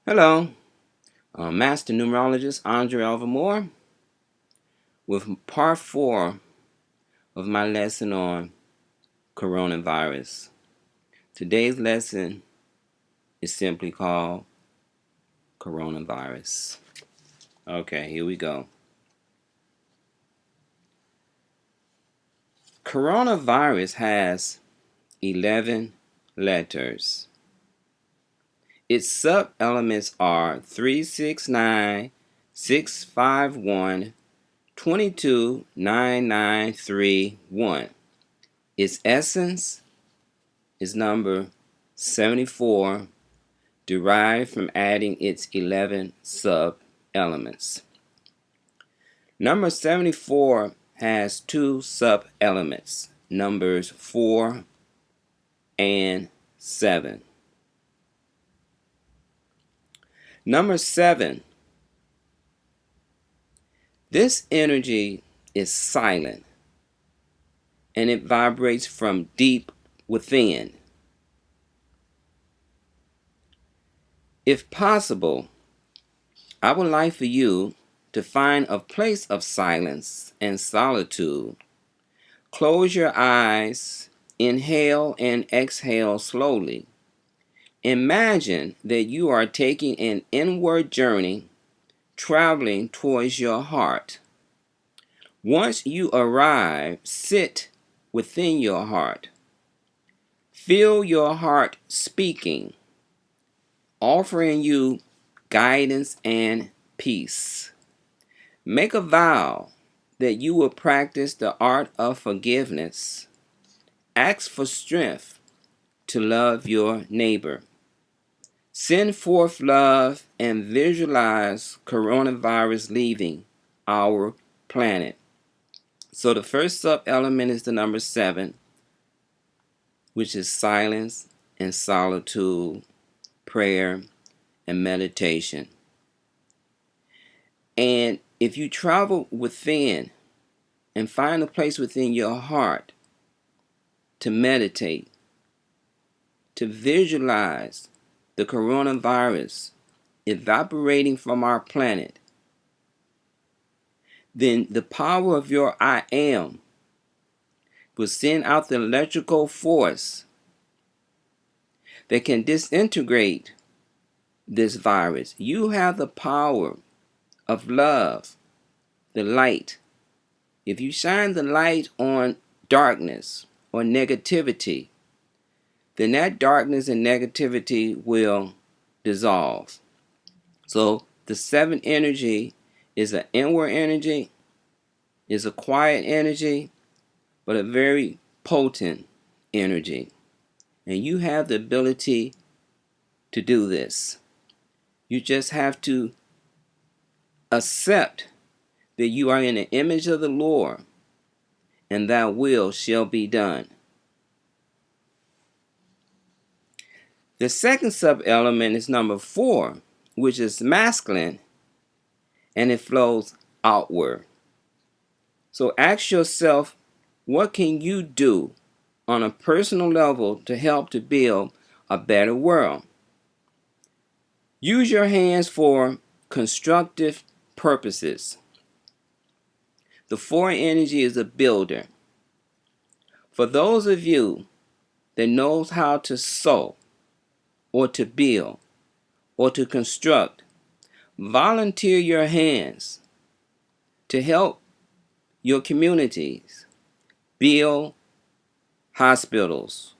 Hello, I'm Master Numerologist Andre Alvamore with part 4 of my lesson on coronavirus. Today's lesson is simply called coronavirus. Okay, here we go. Coronavirus has 11 letters. Its sub-elements are 369, 651, 22, 9931. Its essence is number 74, derived from adding its 11 sub-elements. Number 74 has two sub-elements, numbers 4 and 7. Number 7, this energy is silent and it vibrates from deep within. If possible, I would like for you to find a place of silence and solitude. Close your eyes, inhale and exhale slowly. Imagine that you are taking an inward journey, traveling towards your heart. Once you arrive, sit within your heart. Feel your heart speaking, offering you guidance and peace. Make a vow that you will practice the art of forgiveness. Ask for strength to love your neighbor. Send forth love and visualize coronavirus leaving our planet. So the first sub-element is the number 7, which is silence and solitude, prayer and meditation. And if you travel within and find a place within your heart to meditate, to visualize the coronavirus evaporating from our planet, then the power of your I am will send out the electrical force that can disintegrate this virus. You have the power of love, the light. If you shine the light on darkness or negativity, then that darkness and negativity will dissolve. So the 7 energy is an inward energy, is a quiet energy, but a very potent energy. And you have the ability to do this. You just have to accept that you are in the image of the Lord, and thy will shall be done. The second sub-element is number 4, which is masculine, and it flows outward. So ask yourself, what can you do on a personal level to help to build a better world? Use your hands for constructive purposes. The 4 energy is a builder. For those of you that knows how to sew or to build or to construct, volunteer your hands to help your communities build hospitals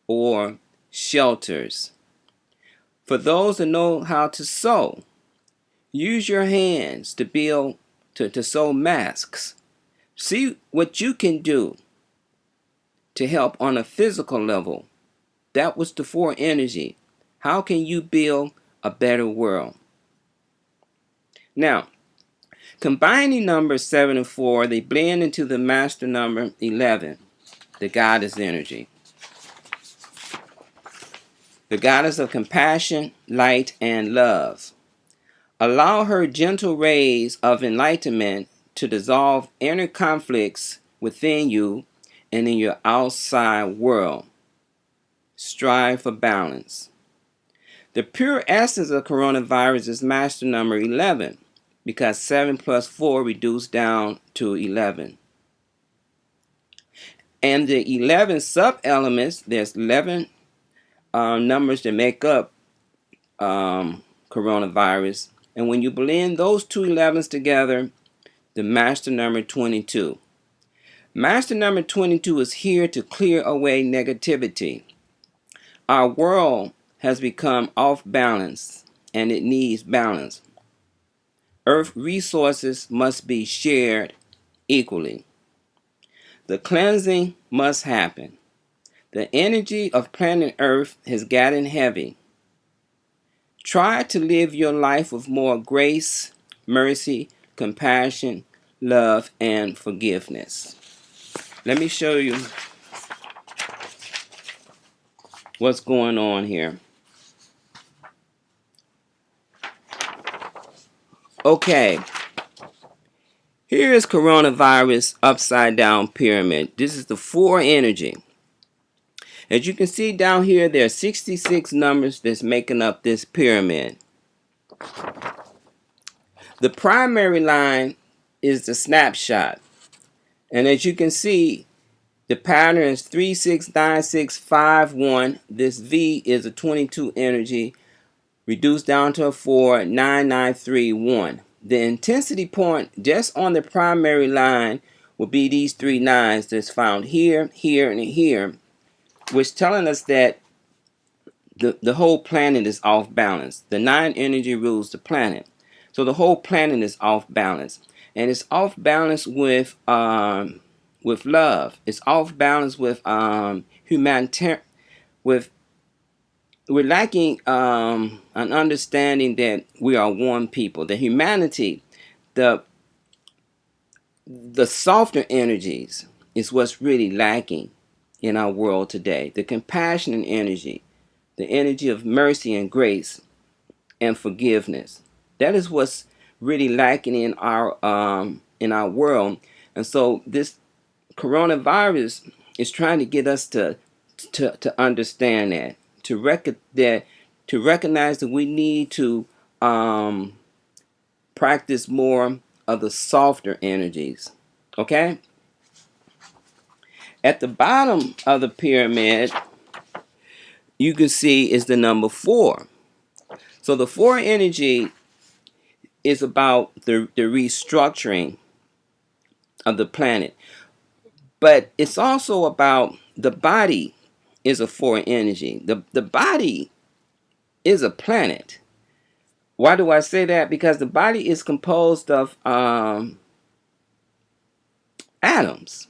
or shelters. For those that know how to sew, use your hands to build, to sew masks. See what you can do to help on a physical level. That was the 4 energy. How can you build a better world? Now, combining numbers 7 and 4, they blend into the master number 11, the goddess energy. The goddess of compassion, light, and love. Allow her gentle rays of enlightenment to dissolve inner conflicts within you and in your outside world. Strive for balance. The pure essence of coronavirus is master number 11, because 7 plus 4 reduced down to 11. And the 11 sub-elements, there's 11 numbers that make up coronavirus. And when you blend those two 11s together, the master number 22. Master number 22 is here to clear away negativity. Our world has become off balance, and it needs balance. Earth resources must be shared equally. The cleansing must happen. The energy of planet Earth has gotten heavy. Try to live your life with more grace, mercy, compassion, love, and forgiveness. Let me show you what's going on here. Okay, here is coronavirus upside down pyramid. This is the 4 energy. As you can see down here, there are 66 numbers that's making up this pyramid. The primary line is the snapshot. And as you can see, the pattern is 369651. This V is a 22 energy, reduced down to a 4, 9931. The intensity point just on the primary line will be these 3 nines that's found here, here, and here, which telling us that the whole planet is off balance. The 9 energy rules the planet. So the whole planet is off balance. And it's off balance with love. It's off balance with humanitarian, we're lacking an understanding that we are one people. The humanity, the softer energies is what's really lacking in our world today. The compassionate energy, the energy of mercy and grace and forgiveness. That is what's really lacking in our world. And so this coronavirus is trying to get us to understand that, to recognize that we need to practice more of the softer energies. Okay? At the bottom of the pyramid, you can see is the number 4. So the 4 energy is about the restructuring of the planet. But it's also about the body is a 4 energy. The body is a planet. Why do I say that? Because the body is composed of atoms.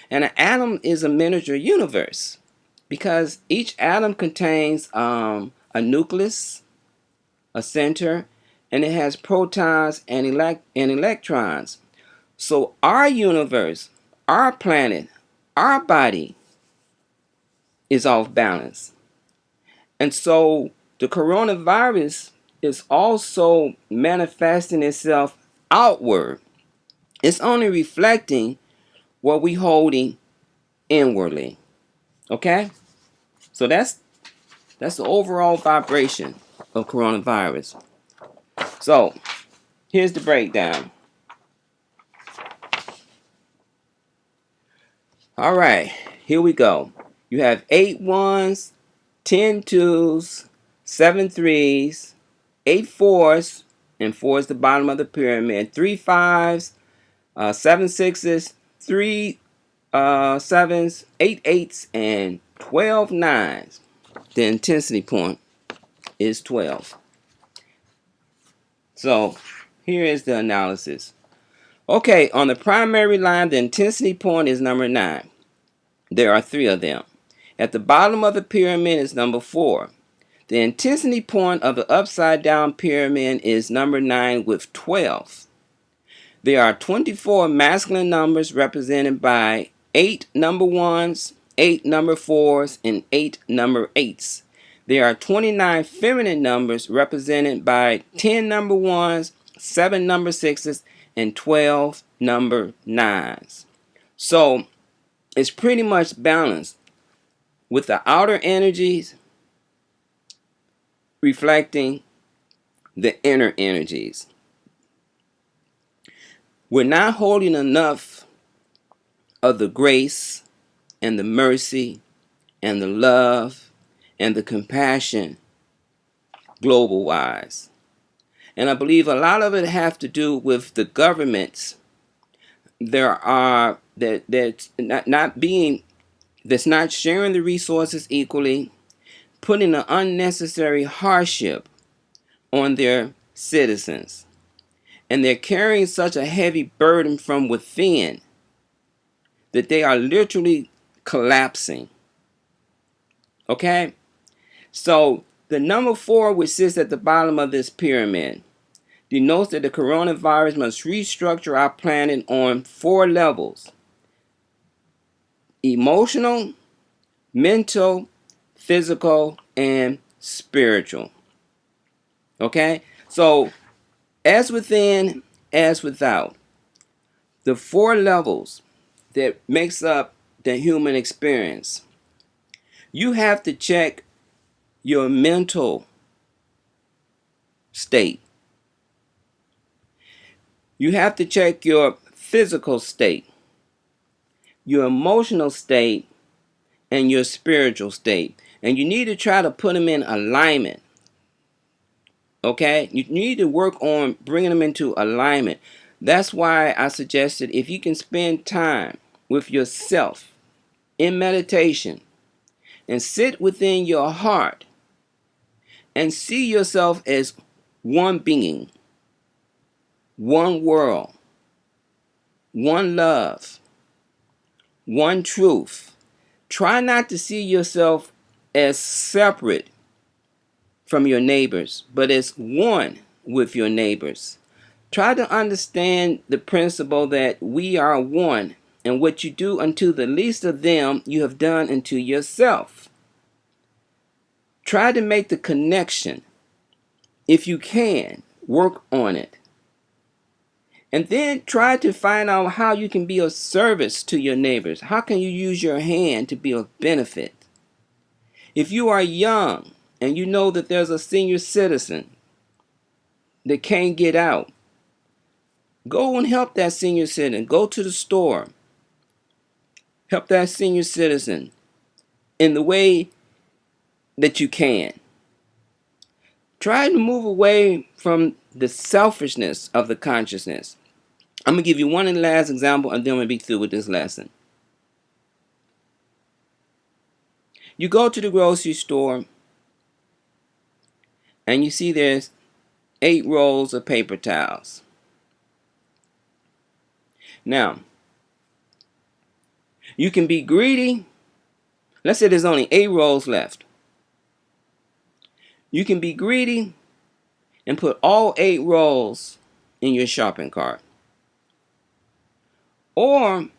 And an atom is a miniature universe, because each atom contains a nucleus, a center, and it has protons and electrons. So our universe, our planet, our body is off balance. And so the coronavirus is also manifesting itself outward. It's only reflecting what we holding inwardly. Okay? So that's the overall vibration of coronavirus. So here's the breakdown. All right, here we go. You have 8 ones, 10 twos, 7 threes, 8 fours, and 4 is the bottom of the pyramid, 3 fives, 7 sixes, 3 sevens, 8 eights, and 12 nines. The intensity point is 12. So here is the analysis. Okay, on the primary line, the intensity point is number 9. There are 3 of them. At the bottom of the pyramid is number 4. The intensity point of the upside down pyramid is number 9 with 12. There are 24 masculine numbers represented by 8 number 1s, 8 number 4s, and 8 number 8s. There are 29 feminine numbers represented by 10 number 1s, 7 number 6s, and 12 number 9s. So it's pretty much balanced with the outer energies reflecting the inner energies. We're not holding enough of the grace and the mercy and the love and the compassion global wise. And I believe a lot of it have to do with the governments. There are that's not sharing the resources equally, putting an unnecessary hardship on their citizens. And they're carrying such a heavy burden from within that they are literally collapsing. Okay? So the number 4, which sits at the bottom of this pyramid, denotes that the coronavirus must restructure our planet on 4 levels: emotional, mental, physical, and spiritual. Okay? So, as within, as without, the 4 levels that makes up the human experience. You have to check your mental state. You have to check your physical state, your emotional state, and your spiritual state. And you need to try to put them in alignment. Okay? You need to work on bringing them into alignment. That's why I suggested if you can spend time with yourself in meditation and sit within your heart and see yourself as one being, one world, one love, one truth. Try not to see yourself as separate from your neighbors, but as one with your neighbors. Try to understand the principle that we are one, and what you do unto the least of them, you have done unto yourself. Try to make the connection. If you can, work on it. And then try to find out how you can be of service to your neighbors. How can you use your hand to be of benefit? If you are young and you know that there's a senior citizen that can't get out, go and help that senior citizen. Go to the store. Help that senior citizen in the way that you can. Try to move away from the selfishness of the consciousness. I'm going to give you one last example, and then I'm going to be through with this lesson. You go to the grocery store, and you see there's 8 rolls of paper towels. Now, you can be greedy. Let's say there's only 8 rolls left. You can be greedy and put all 8 rolls in your shopping cart. Or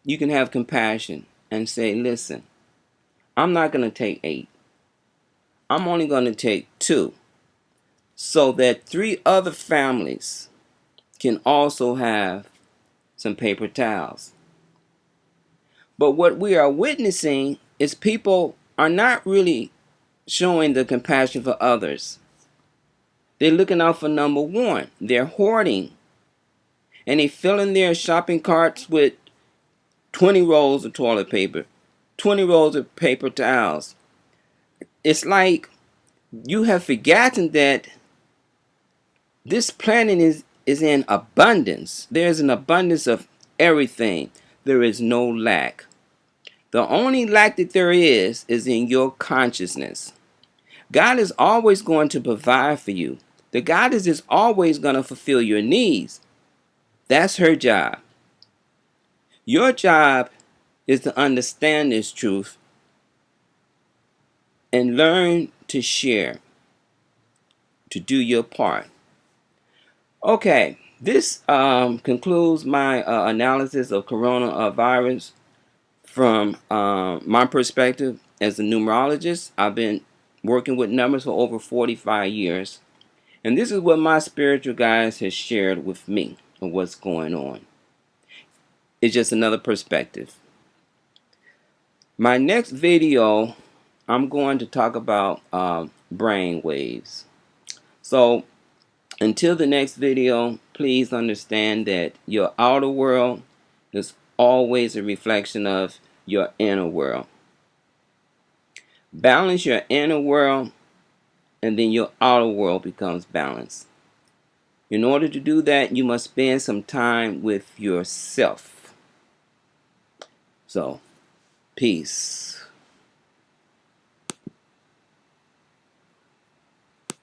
you can have compassion and say, listen, I'm not going to take 8. I'm only going to take 2, so that 3 other families can also have some paper towels. But what we are witnessing is people are not really showing the compassion for others. They're looking out for number 1. They're hoarding. And they filling their shopping carts with 20 rolls of toilet paper, 20 rolls of paper towels. It's like you have forgotten that this planet is in abundance. There's an abundance of everything. There is no lack. The only lack that there is in your consciousness. God is always going to provide for you. The goddess is always going to fulfill your needs. That's her job. Your job is to understand this truth and learn to share, to do your part. Okay, this concludes my analysis of coronavirus from my perspective as a numerologist. I've been working with numbers for over 45 years. And this is what my spiritual guides has shared with me of what's going on. It's just another perspective. My next video, I'm going to talk about brain waves. So until the next video, please understand that your outer world is always a reflection of your inner world. Balance your inner world, and then your outer world becomes balanced. In order to do that, you must spend some time with yourself. So, peace.